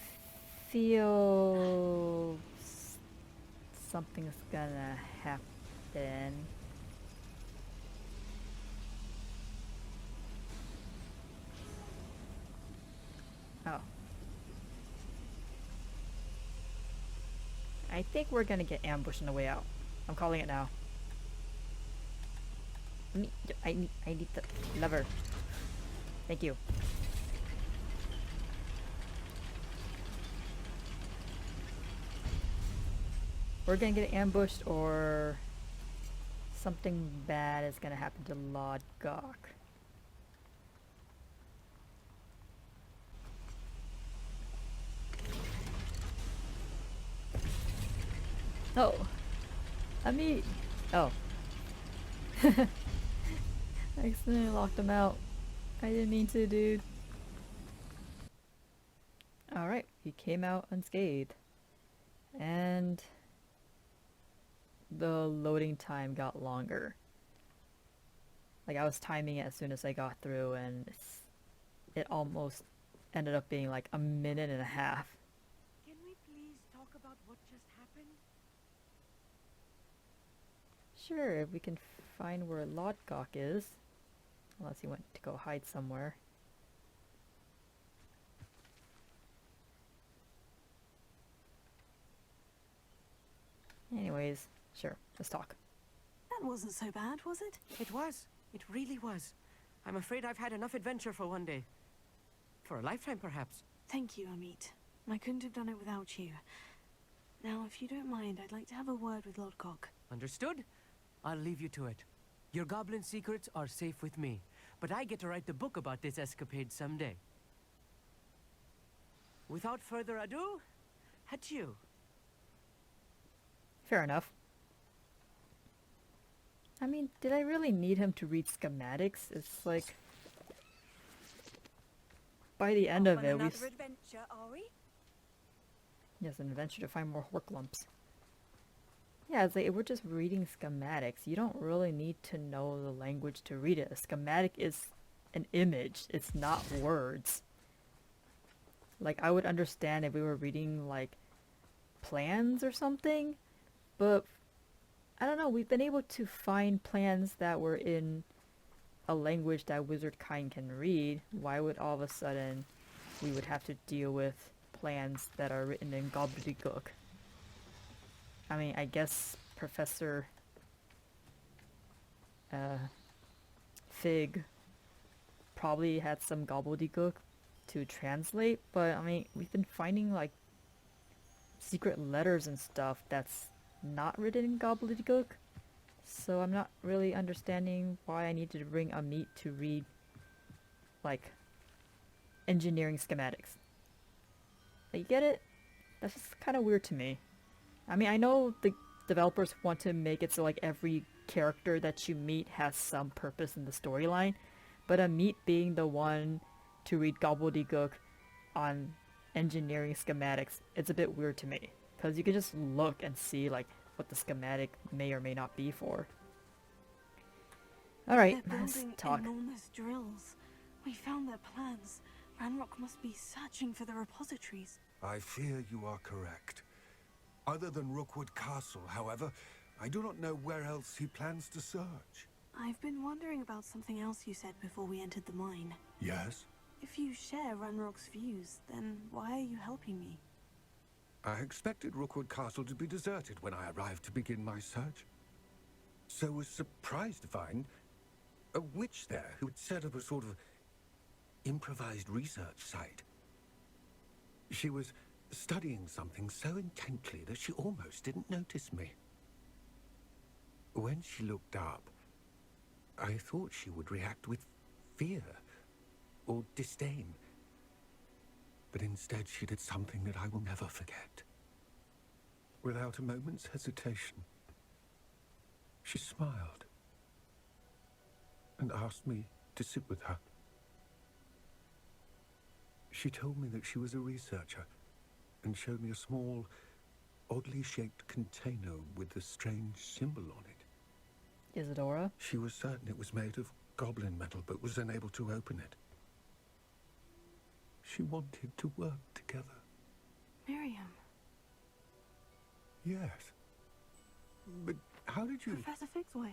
Speaker 1: feel something's gonna happen. Oh. I think we're gonna get ambushed on the way out. I'm calling it now. I need the lever. Thank you. We're gonna get ambushed or something bad is gonna happen to Lord Gok. Oh, oh. I accidentally locked him out. I didn't mean to, dude. Alright, he came out unscathed. And the loading time got longer. Like, I was timing it as soon as I got through, and it almost ended up being like a minute and a half.
Speaker 2: Can we please talk about what just happened?
Speaker 1: Sure, if we can find where Lodgok is. Unless he went to go hide somewhere. Anyways, sure, let's talk.
Speaker 3: That wasn't so bad, was it?
Speaker 2: It was. It really was. I'm afraid I've had enough adventure for one day. For a lifetime, perhaps.
Speaker 3: Thank you, Amit. I couldn't have done it without you. Now, if you don't mind, I'd like to have a word with Lord Cock.
Speaker 2: Understood? I'll leave you to it. Your goblin secrets are safe with me, but I get to write the book about this escapade someday. Without further ado, adieu.
Speaker 1: Fair enough. I mean, did I really need him to read schematics? It's like... By the end of it, we...
Speaker 3: adventure, are we?
Speaker 1: Yes, an adventure to find more Horklumps. Yeah, it's like, if we're just reading schematics, you don't really need to know the language to read it. A schematic is an image, it's not words. Like, I would understand if we were reading, like, plans or something, but I don't know, we've been able to find plans that were in a language that wizard kind can read. Why would all of a sudden we would have to deal with plans that are written in gobbledygook? I mean, I guess Professor Fig probably had some gobbledygook to translate, but I mean, we've been finding like secret letters and stuff that's not written in gobbledygook, so I'm not really understanding why I needed to bring Amit to read like engineering schematics. Like, you get it? That's just kind of weird to me. I mean, I know the developers want to make it so like every character that you meet has some purpose in the storyline, but Amit being the one to read gobbledygook on engineering schematics, it's a bit weird to me. Because you can just look and see like what the schematic may or may not be for. Alright,
Speaker 3: They're
Speaker 1: let's
Speaker 3: building
Speaker 1: talk.
Speaker 3: enormous drills. We found their plans. Ranrock must be searching for the repositories.
Speaker 4: I fear you are correct. Other than Rookwood Castle, however, I do not know where else he plans to search.
Speaker 3: I've been wondering about something else you said before we entered the mine.
Speaker 4: Yes?
Speaker 3: If you share Ranrock's views, then why are you helping me?
Speaker 4: I expected Rookwood Castle to be deserted when I arrived to begin my search. So was surprised to find a witch there who had set up a sort of improvised research site. She was studying something so intently that she almost didn't notice me. When she looked up, I thought she would react with fear or disdain. But instead she did something that I will never forget. Without a moment's hesitation, she smiled and asked me to sit with her. She told me that she was a researcher and showed me a small, oddly shaped container with a strange symbol on it.
Speaker 1: Isadora?
Speaker 4: She was certain it was made of goblin metal, but was unable to open it. She wanted to work together.
Speaker 3: Miriam.
Speaker 4: Yes. But how did you...
Speaker 3: Professor Fig's wife.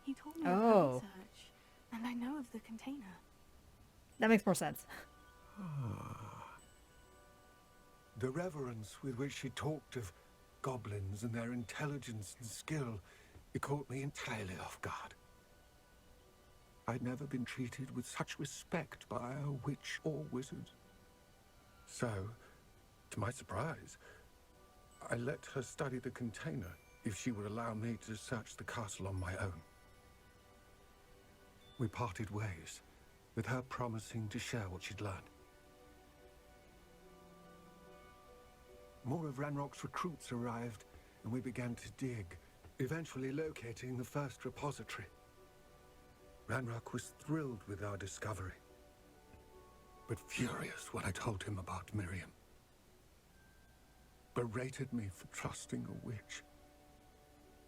Speaker 3: He told me
Speaker 1: Oh.
Speaker 3: about research, and I know of the container.
Speaker 1: That makes more sense.
Speaker 4: The reverence with which she talked of goblins and their intelligence and skill, it caught me entirely off guard. I'd never been treated with such respect by a witch or wizard. So, to my surprise, I let her study the container if she would allow me to search the castle on my own. We parted ways, with her promising to share what she'd learned. More of Ranrock's recruits arrived, and we began to dig, eventually locating the first repository. Ranrock was thrilled with our discovery, but furious when I told him about Miriam. Berated me for trusting a witch,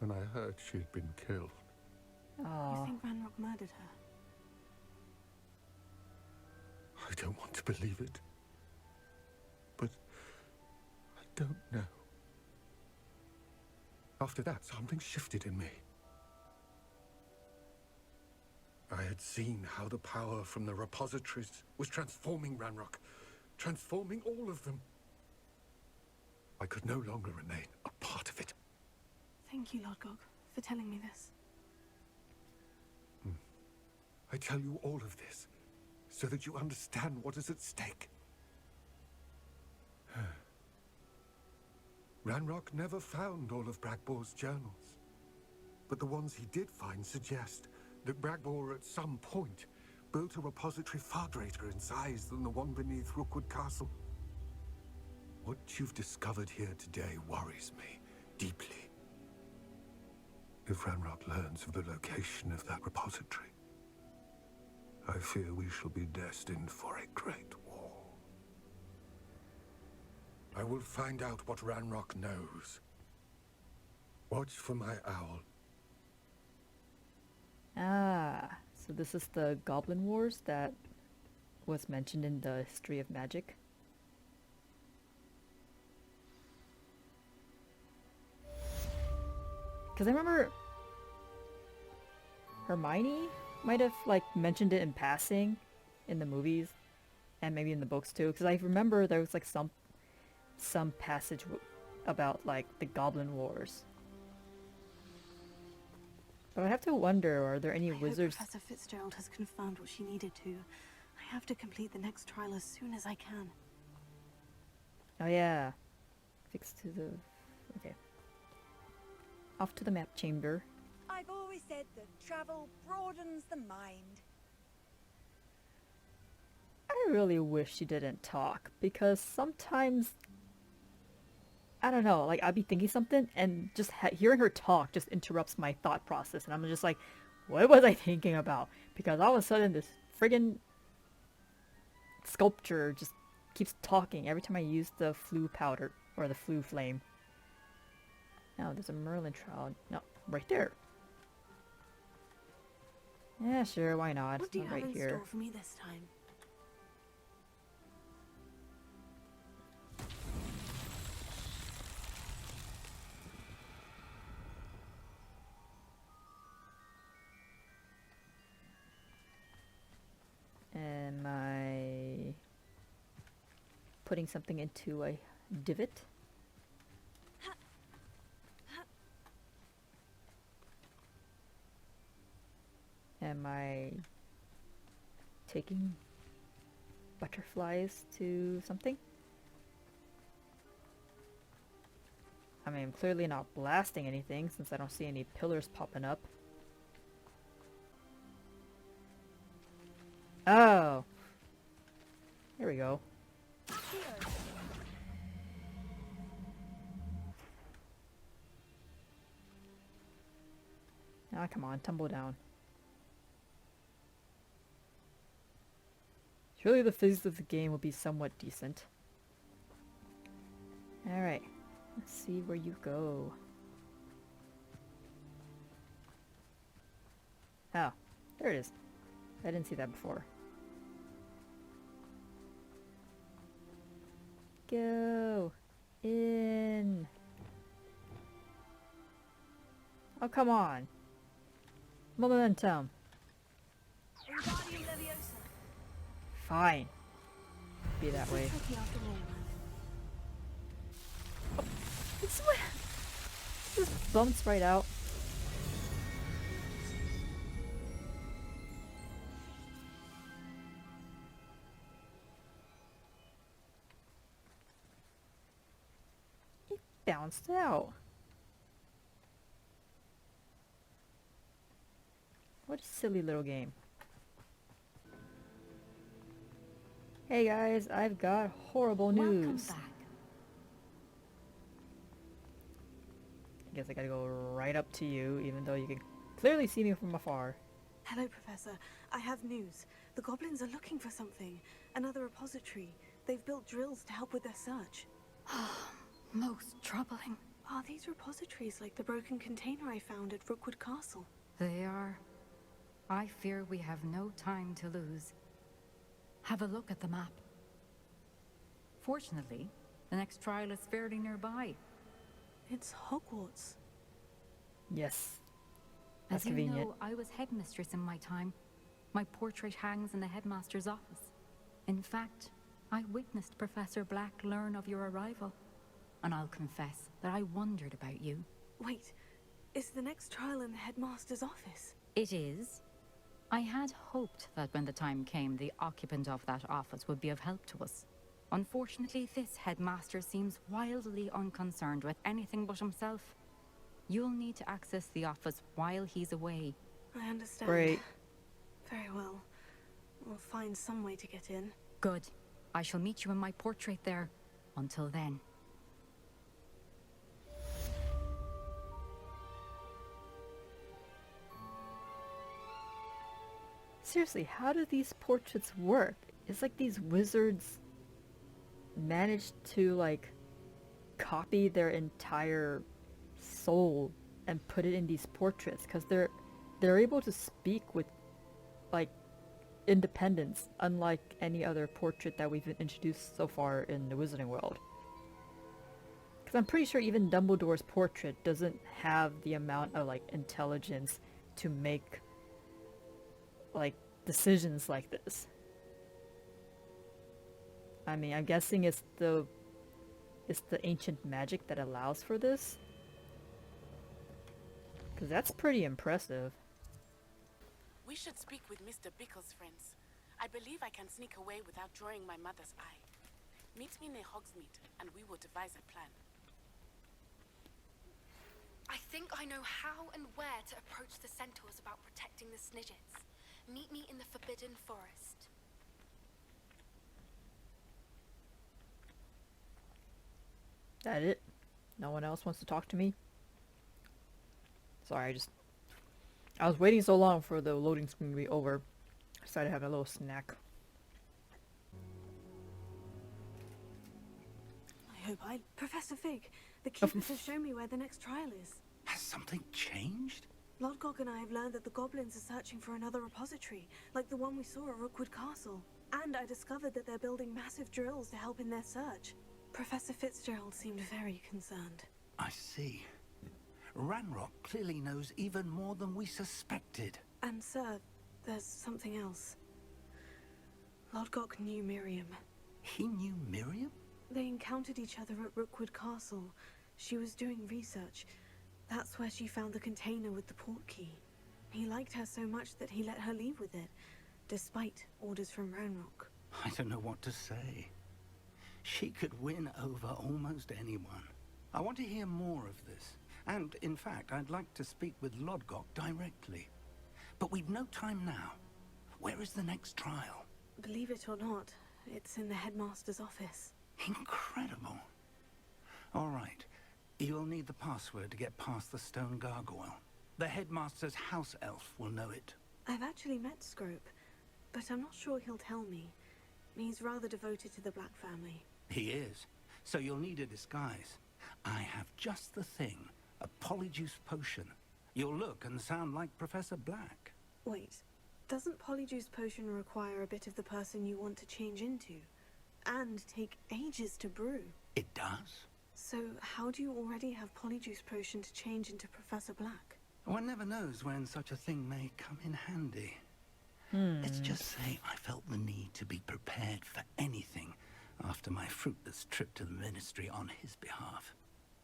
Speaker 4: and I heard she'd been killed.
Speaker 3: You
Speaker 1: Oh,
Speaker 3: think Ranrock murdered her?
Speaker 4: I don't want to believe it, but I don't know. After that, something shifted in me. I had seen how the power from the repositories was transforming Ranrock, transforming all of them. I could no longer remain a part of it.
Speaker 3: Thank you, Lodgok, for telling me this.
Speaker 4: I tell you all of this so that you understand what is at stake. Ranrock never found all of Bragbor's journals, but the ones he did find suggest that Bragbor at some point built a repository far greater in size than the one beneath Rookwood Castle. What you've discovered here today worries me deeply. If Ranrock learns of the location of that repository, I fear we shall be destined for a great war. I will find out what Ranrock knows. Watch for my owl.
Speaker 1: ah, so this is the Goblin Wars that was mentioned in the History of Magic. Because I remember Hermione might have like mentioned it in passing in the movies and maybe in the books too. Because I remember there was like some passage about like the Goblin Wars. But I have to wonder, are there any
Speaker 3: I hope
Speaker 1: wizards?
Speaker 3: Professor Fitzgerald has confirmed what she needed to. I have to complete the next trial as soon as I can.
Speaker 1: Oh yeah, fix to the. Okay. Off to the map chamber.
Speaker 7: I've always said that travel broadens the mind.
Speaker 1: I really wish she didn't talk because sometimes I don't know, like I'd be thinking something and just hearing her talk just interrupts my thought process, and I'm just like, what was I thinking about? Because all of a sudden this friggin' sculpture just keeps talking every time I use the flue powder or the flue flame. Now there's a Merlin trial. No, right there. Yeah, sure, why not?
Speaker 3: What do you
Speaker 1: Not
Speaker 3: have
Speaker 1: right
Speaker 3: in
Speaker 1: here.
Speaker 3: store for me this time?
Speaker 1: Am I putting something into a divot? Am I taking butterflies to something? I mean, I'm clearly not blasting anything since I don't see any pillars popping up. Oh! There we go. Ah, come on, tumble down. Surely the physics of the game will be somewhat decent. Alright, let's see where you go. Oh, there it is. I didn't see that before. Go in. Oh, come on. Momentum.
Speaker 7: Wingardium Leviosa.
Speaker 1: Fine. Be that way.
Speaker 3: Tricky after all, Merlin.
Speaker 1: It's what? Just bumps right out. It bounced out. What a silly little game. Hey guys, I've got horrible news.
Speaker 8: Welcome back.
Speaker 1: I guess I gotta go right up to you, even though you can clearly see me from afar.
Speaker 3: Hello, Professor. I have news. The goblins are looking for something. Another repository. They've built drills to help with their search.
Speaker 8: Most troubling.
Speaker 3: Are these repositories like the broken container I found at Rookwood Castle?
Speaker 8: They are. I fear we have no time to lose. Have a look at the map. Fortunately, the next trial is fairly nearby.
Speaker 3: It's Hogwarts.
Speaker 1: Yes. That's
Speaker 8: As you
Speaker 1: convenient.
Speaker 8: know, I was headmistress in my time. My portrait hangs in the headmaster's office. In fact, I witnessed Professor Black learn of your arrival. And I'll confess that I wondered about you.
Speaker 3: Wait, is the next trial in the headmaster's office?
Speaker 8: It is. I had hoped that when the time came, the occupant of that office would be of help to us. Unfortunately, this headmaster seems wildly unconcerned with anything but himself. You'll need to access the office while he's away.
Speaker 3: I understand.
Speaker 1: Great.
Speaker 3: Very well. We'll find some way to get in.
Speaker 8: Good. I shall meet you in my portrait there. Until then.
Speaker 1: Seriously, how do these portraits work? It's like these wizards managed to like copy their entire soul and put it in these portraits because they're able to speak with like independence, unlike any other portrait that we've introduced so far in the Wizarding world. Because I'm pretty sure even Dumbledore's portrait doesn't have the amount of like intelligence to make like decisions like this. I mean, I'm guessing it's the ancient magic that allows for this. Because that's pretty impressive.
Speaker 9: We should speak with Mr. Bickle's friends. I believe I can sneak away without drawing my mother's eye. Meet me near Hogsmeade, and we will devise a plan.
Speaker 10: I think I know how and where to approach the centaurs about protecting the Snidgets. Meet me in the Forbidden Forest.
Speaker 1: That it? No one else wants to talk to me? Sorry, I was waiting so long for the loading screen to be over. I decided to have a little snack.
Speaker 3: I hope Professor Fig, the keepers have shown me where the next trial is.
Speaker 5: Has something changed?
Speaker 3: Lodgok and I have learned that the goblins are searching for another repository, like the one we saw at Rookwood Castle. And I discovered that they're building massive drills to help in their search. Professor Fitzgerald seemed very concerned.
Speaker 5: I see. Ranrock clearly knows even more than we suspected.
Speaker 3: And sir, there's something else. Lodgok knew Miriam.
Speaker 5: He knew Miriam?
Speaker 3: They encountered each other at Rookwood Castle. She was doing research. That's where she found the container with the port key. He liked her so much that he let her leave with it, despite orders from Ranrock.
Speaker 5: I don't know what to say. She could win over almost anyone. I want to hear more of this. And, in fact, I'd like to speak with Lodgok directly. But we've no time now. Where is the next trial?
Speaker 3: Believe it or not, it's in the headmaster's office.
Speaker 5: Incredible. All right. You'll need the password to get past the stone gargoyle. The headmaster's house elf will know it.
Speaker 3: I've actually met Scrope, but I'm not sure he'll tell me. He's rather devoted to the Black family.
Speaker 5: He is. So you'll need a disguise. I have just the thing. A polyjuice potion. You'll look and sound like Professor Black.
Speaker 3: Wait, doesn't Polyjuice Potion require a bit of the person you want to change into? And take ages to brew?
Speaker 5: It does.
Speaker 3: So how do you already have Polyjuice Potion to change into Professor Black?
Speaker 5: One never knows when such a thing may come in handy. Let's just say I felt the need to be prepared for anything after my fruitless trip to the Ministry on his behalf.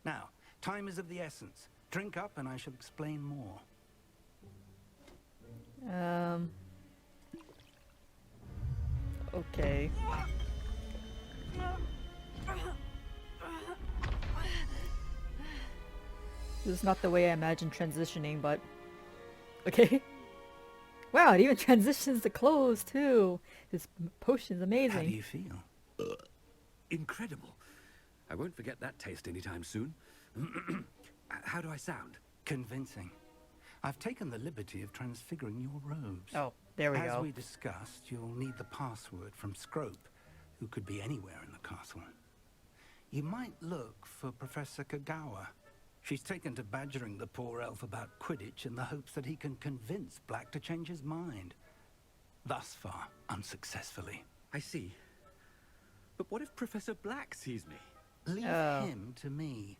Speaker 5: Now, time is of the essence. Drink up and I shall explain more.
Speaker 1: Okay. This is not the way I imagined transitioning, but okay. Wow, it even transitions to clothes too. This potion's
Speaker 5: How do
Speaker 1: amazing.
Speaker 5: you feel?
Speaker 11: Incredible. I won't forget that taste anytime soon. How do I sound?
Speaker 5: Convincing. I've taken the liberty of transfiguring your robes.
Speaker 1: Oh, there we
Speaker 5: As
Speaker 1: go.
Speaker 5: we discussed, you'll need the password from Scrope, who could be anywhere in the castle. You might look for Professor Kagawa. She's taken to badgering the poor elf about Quidditch in the hopes that he can convince Black to change his mind. Thus far, unsuccessfully.
Speaker 11: I see. But what if Professor Black sees me?
Speaker 5: Leave
Speaker 1: Oh.
Speaker 5: him to me.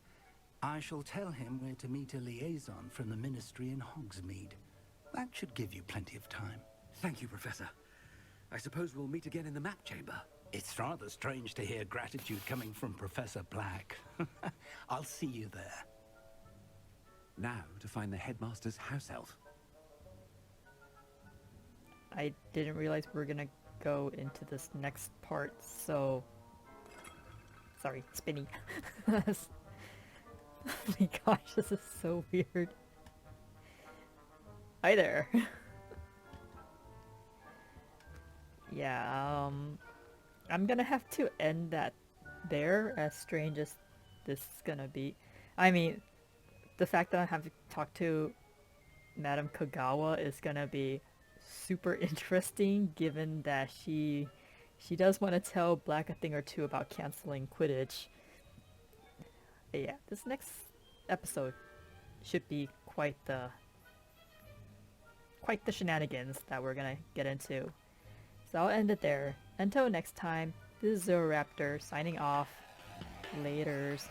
Speaker 5: I shall tell him where to meet a liaison from the Ministry in Hogsmeade. That should give you plenty of time.
Speaker 11: Thank you, Professor. I suppose we'll meet again in the map chamber.
Speaker 5: It's rather strange to hear gratitude coming from Professor Black. I'll see you there.
Speaker 11: Now to find the headmaster's house elf.
Speaker 1: I didn't realize we were gonna go into this next part, so... Sorry, spinny. Oh my gosh, this is so weird. Hi there. Yeah, I'm gonna have to end that there, as strange as this is gonna be. I mean, the fact that I have to talk to Madame Kagawa is gonna be super interesting, given that she does want to tell Black a thing or two about canceling Quidditch. But yeah, this next episode should be quite the shenanigans that we're gonna get into. So I'll end it there. Until next time, this is Zeroraptor signing off. Laters.